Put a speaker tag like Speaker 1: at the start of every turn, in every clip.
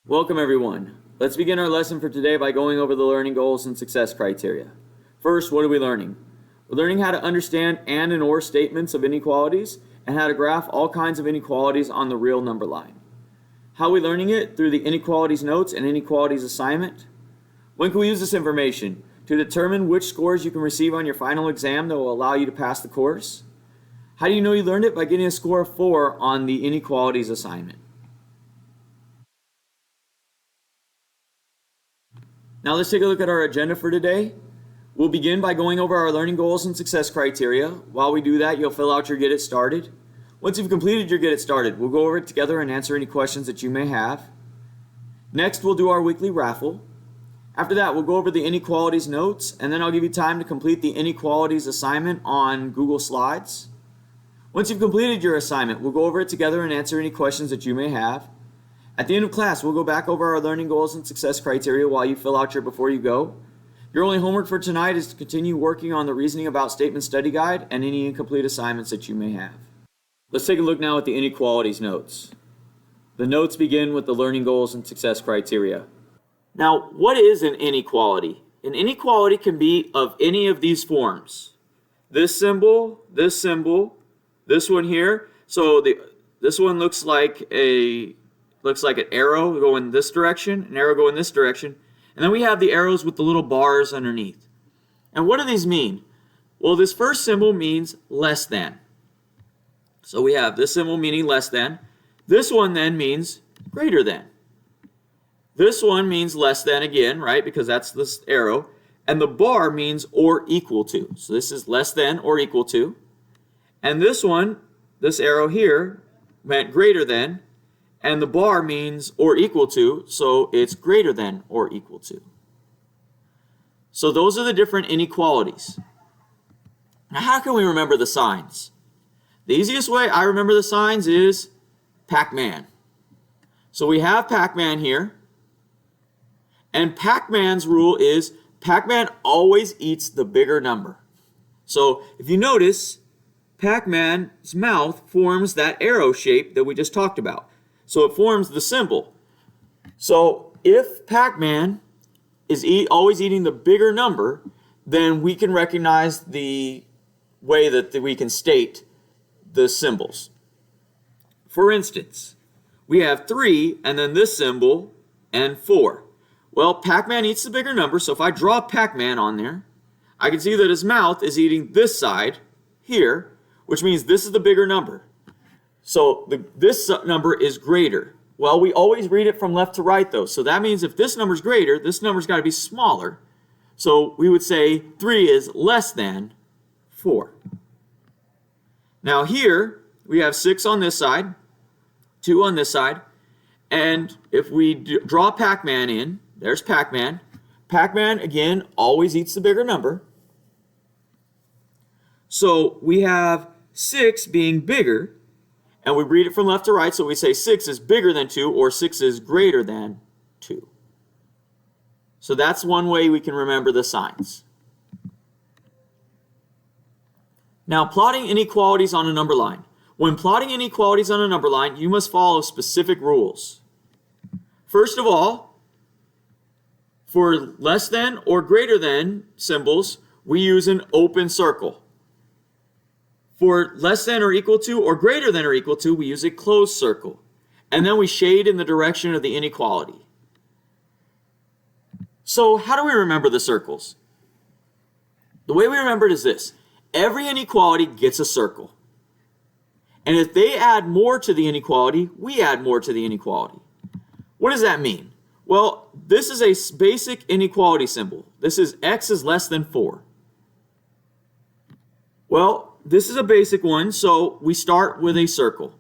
Speaker 1: Welcome everyone. Let's begin our lesson for today by going over the learning goals and success criteria. First, what are we learning? We're learning how to understand and or statements of inequalities and how to graph all kinds of inequalities on the real number line. How are we learning it? Through the Inequalities Notes and Inequalities Assignment. When can we use this information? To determine which scores you can receive on your final exam that will allow you to pass the course. How do you know you learned it? By getting a score of 4 on the Inequalities Assignment. Now let's take a look at our agenda for today. We'll begin by going over our learning goals and success criteria. While we do that, you'll fill out your Get It Started. Once you've completed your Get It Started, we'll go over it together and answer any questions that you may have. Next, we'll do our weekly raffle. After that, we'll go over the Inequalities Notes, and then I'll give you time to complete the Inequalities Assignment on Google Slides. Once you've completed your assignment, we'll go over it together and answer any questions that you may have. At the end of class, we'll go back over our learning goals and success criteria while you fill out your Before You Go. Your only homework for tonight is to continue working on the Reasoning About Statement Study Guide and any incomplete assignments that you may have. Let's take a look now at the Inequalities Notes. The notes begin with the learning goals and success criteria. Now, what is an inequality? An inequality can be of any of these forms. This symbol, this one here. So this one looks like an arrow going this direction, an arrow going this direction, and then we have the arrows with the little bars underneath. And what do these mean? Well, this first symbol means less than. So we have this symbol meaning less than. This one then means greater than. This one means less than again, right? Because that's this arrow. And the bar means or equal to. So this is less than or equal to. And this one, this arrow here, meant greater than. And the bar means or equal to, so it's greater than or equal to. So those are the different inequalities. Now, how can we remember the signs? The easiest way I remember the signs is Pac-Man. So we have Pac-Man here. And Pac-Man's rule is Pac-Man always eats the bigger number. So if you notice, Pac-Man's mouth forms that arrow shape that we just talked about. So it forms the symbol. So if Pac-Man is always eating the bigger number, then we can recognize the way that we can state the symbols. For instance, we have 3 and then this symbol and 4. Well, Pac-Man eats the bigger number, so if I draw Pac-Man on there, I can see that his mouth is eating this side here, which means this is the bigger number. So this number is greater. Well, we always read it from left to right though. So that means if this number is greater, this number's got to be smaller. So we would say 3 is less than 4. Now here we have 6 on this side, 2 on this side. And if we draw Pac-Man in, there's Pac-Man. Pac-Man, again, always eats the bigger number. So we have 6 being bigger. And we read it from left to right, so we say 6 is bigger than 2 or 6 is greater than 2. So that's one way we can remember the signs. Now, plotting inequalities on a number line. When plotting inequalities on a number line, you must follow specific rules. First of all, for less than or greater than symbols, we use an open circle. For less than or equal to or greater than or equal to, we use a closed circle. And then we shade in the direction of the inequality. So how do we remember the circles? The way we remember it is this. Every inequality gets a circle. And if they add more to the inequality, we add more to the inequality. What does that mean? Well, this is a basic inequality symbol. This is x is less than 4. Well, this is a basic one, so we start with a circle.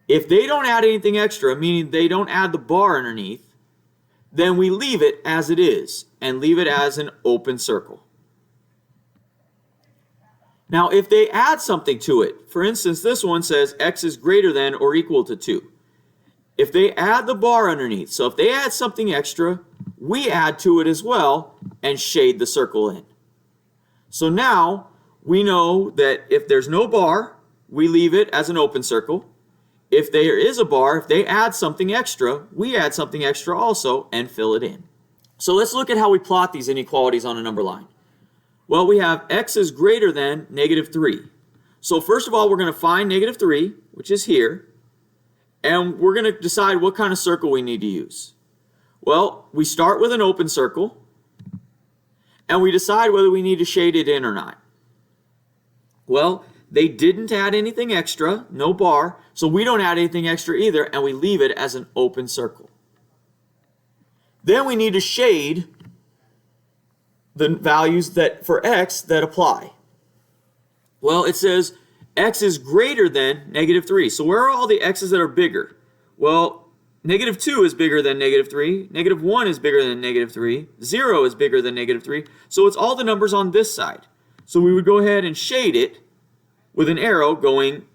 Speaker 1: If they don't add anything extra, meaning they don't add the bar underneath, then we leave it as it is and leave it as an open circle. Now, if they add something to it, for instance, this one says x is greater than or equal to 2. If they add the bar underneath, so if they add something extra, we add to it as well and shade the circle in. So now, we know that if there's no bar, we leave it as an open circle. if there is a bar, if they add something extra, we add something extra also and fill it in. So let's look at how we plot these inequalities on a number line. Well, we have x is greater than -3. So first of all, we're going to find -3, which is here, and we're going to decide what kind of circle we need to use. Well, we start with an open circle, and we decide whether we need to shade it in or not. Well, they didn't add anything extra, no bar, so we don't add anything extra either, and we leave it as an open circle. Then we need to shade the values that for x that apply. Well, it says x is greater than -3. So where are all the x's that are bigger? Well, -2 is bigger than -3, -1 is bigger than -3, 0 is bigger than -3, so it's all the numbers on this side. So we would go ahead and shade it with an arrow going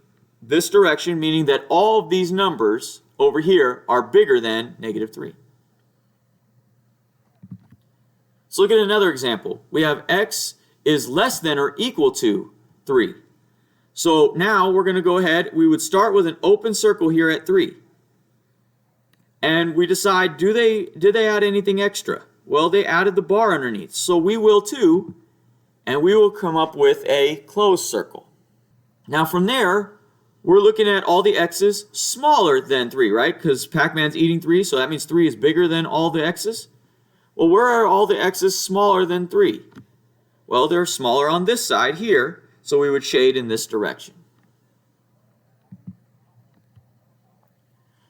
Speaker 1: this direction, meaning that all of these numbers over here are bigger than -3. Let's look at another example. We have x is less than or equal to 3. So now we're going to go ahead, we would start with an open circle here at 3. And we decide, did they add anything extra? Well, they added the bar underneath, so we will too, and we will come up with a closed circle. Now from there, we're looking at all the x's smaller than 3, right? Because Pac-Man's eating 3, so that means 3 is bigger than all the x's. Well, where are all the x's smaller than 3? Well, they're smaller on this side here, so we would shade in this direction.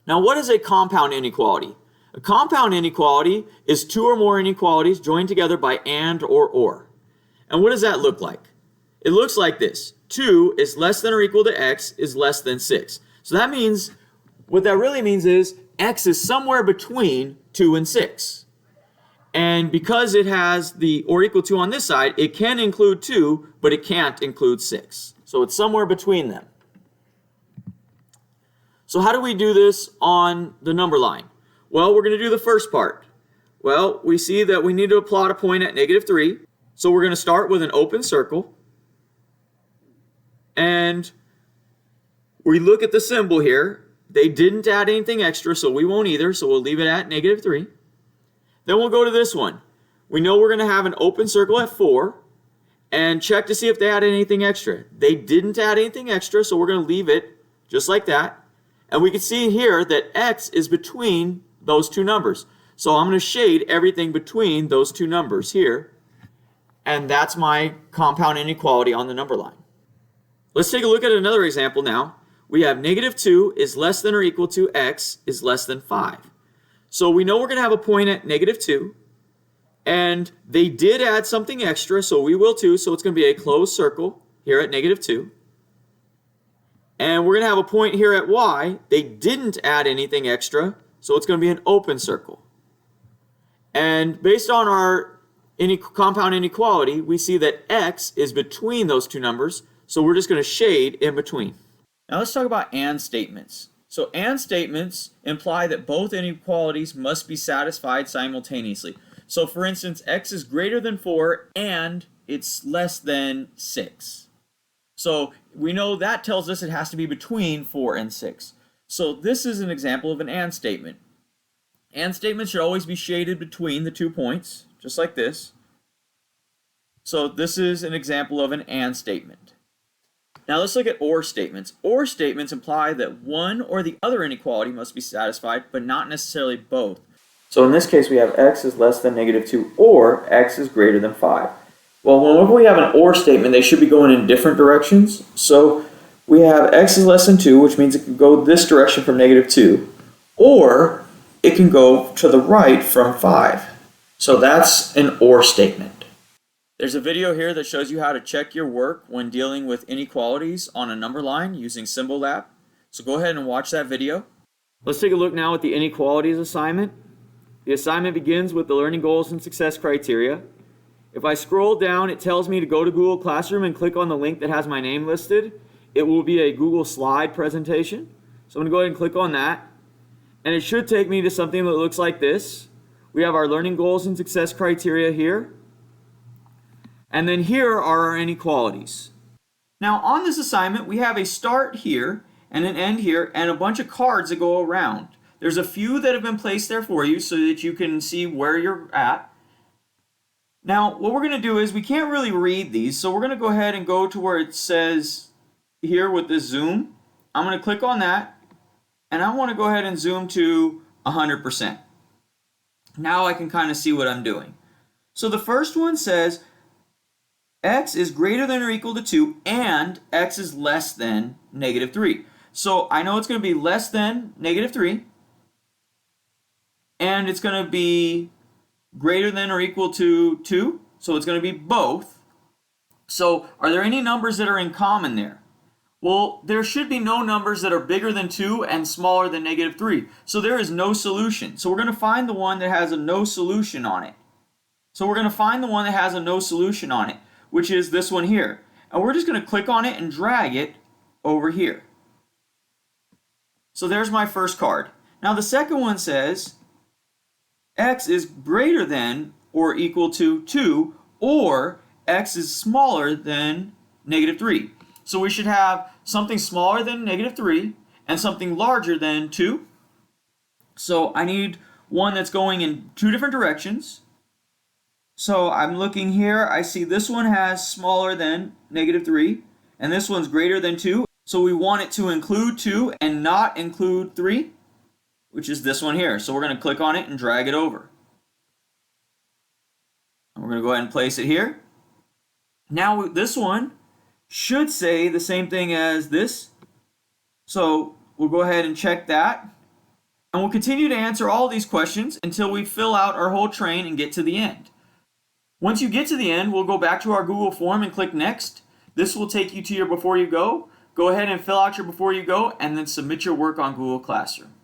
Speaker 1: Now, what is a compound inequality? A compound inequality is two or more inequalities joined together by and or. And what does that look like? It looks like this. 2 is less than or equal to x is less than 6. So that means, what that really means is x is somewhere between 2 and 6. And because it has the or equal to on this side, it can include 2, but it can't include 6. So it's somewhere between them. So how do we do this on the number line? Well, we're going to do the first part. Well, we see that we need to plot a point at -3. So we're going to start with an open circle. And we look at the symbol here. They didn't add anything extra, so we won't either. So we'll leave it at -3. Then we'll go to this one. We know we're going to have an open circle at 4 and check to see if they added anything extra. They didn't add anything extra, so we're going to leave it just like that. And we can see here that x is between those two numbers. So I'm going to shade everything between those two numbers here. And that's my compound inequality on the number line. Let's take a look at another example now. We have -2 is less than or equal to x is less than 5. So we know we're going to have a point at -2, and they did add something extra, so we will too, so it's going to be a closed circle here at -2. And we're going to have a point here at y. They didn't add anything extra, so it's going to be an open circle. And based on our compound inequality, we see that x is between those two numbers, so we're just going to shade in between. Now let's talk about and statements. So and statements imply that both inequalities must be satisfied simultaneously. So for instance, x is greater than 4 and it's less than 6. So we know that tells us it has to be between 4 and 6. So this is an example of an and statement. And statements should always be shaded between the 2 points, just like this. So this is an example of an and statement. Now let's look at or statements. Or statements imply that one or the other inequality must be satisfied, but not necessarily both. So in this case we have x is less than -2 or x is greater than 5. Well, whenever we have an or statement, they should be going in different directions. So we have x is less than 2, which means it can go this direction from -2, or it can go to the right from 5. So that's an or statement. There's a video here that shows you how to check your work when dealing with inequalities on a number line using Symbol Lab. So go ahead and watch that video. Let's take a look now at the inequalities assignment. The assignment begins with the learning goals and success criteria. If I scroll down, it tells me to go to Google Classroom and click on the link that has my name listed. It will be a Google slide presentation. So I'm going to go ahead and click on that. And it should take me to something that looks like this. We have our learning goals and success criteria here. And then here are our inequalities. Now on this assignment, we have a start here, and an end here, and a bunch of cards that go around. There's a few that have been placed there for you so that you can see where you're at. Now, what we're going to do is we can't really read these, so we're going to go ahead and go to where it says here with this zoom. I'm going to click on that, and I want to go ahead and zoom to 100%. Now I can kind of see what I'm doing. So the first one says x is greater than or equal to 2 and x is less than negative 3. So I know it's going to be less than negative 3 and it's going to be greater than or equal to 2. So it's going to be both. So are there any numbers that are in common there? Well, there should be no numbers that are bigger than 2 and smaller than negative 3. So there is no solution. So we're going to find the one that has a no solution on it. So we're going to find the one that has a no solution on it, which is this one here. And we're just going to click on it and drag it over here. So there's my first card. Now the second one says x is greater than or equal to 2 or x is smaller than negative 3. So we should have something smaller than negative 3 and something larger than 2. So I need one that's going in two different directions. So I'm looking here, I see this one has smaller than negative 3 and this one's greater than 2. So we want it to include 2 and not include 3, which is this one here. So we're going to click on it and drag it over. And we're going to go ahead and place it here. Now this one should say the same thing as this. So we'll go ahead and check that. And we'll continue to answer all these questions until we fill out our whole train and get to the end. Once you get to the end, we'll go back to our Google form and click Next. This will take you to your Before You Go. Go ahead and fill out your Before You Go and then submit your work on Google Classroom.